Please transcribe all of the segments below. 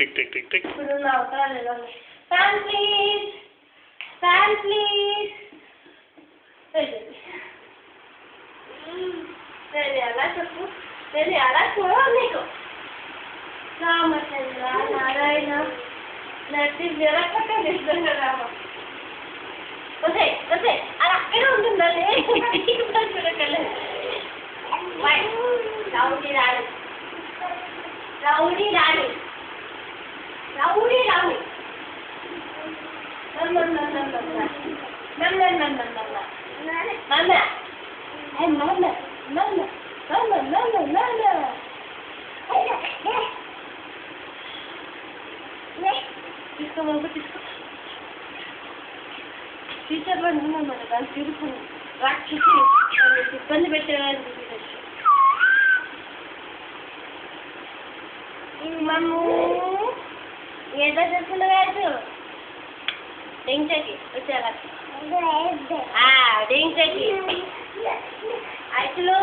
Tick tick tick tick. ఇప్పుడు నా అవసరాలు ఫ్యాన్ ప్లీజ్, ఫ్యాన్ ప్లీజ్. నేను ఎలా చెప్పు, నేను ఎలా చూడాలి నీకు? రామచంద్ర నారాయణ నటి విరకట నిజంగా రామ. వసే వసే అది అక్కడే ఉంటుందండి. చూడగలేదు రౌడీ రాణి, రౌడీ రాణి, రౌడీ రాణి. తీసుకో బాబు తీసుకో. టీచర్ వాళ్ళు ఉన్నాను మరి దాన్ని తిరుగుతుంది రాక్షసి ఇబ్బంది పెట్టేవాళ్ళు. మనము ఏదో చెప్తున్నా కాదు డెంచకి వచ్చారా డెంచకి అసలు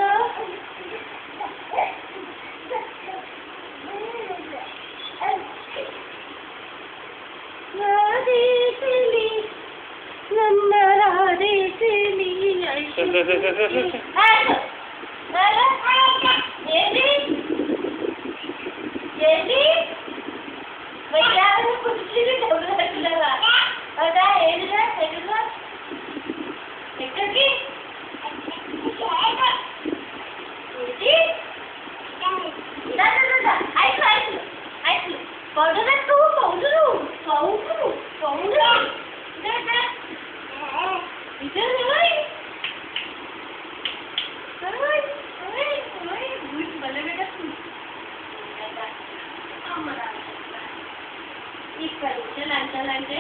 ఇక్కడ అంటే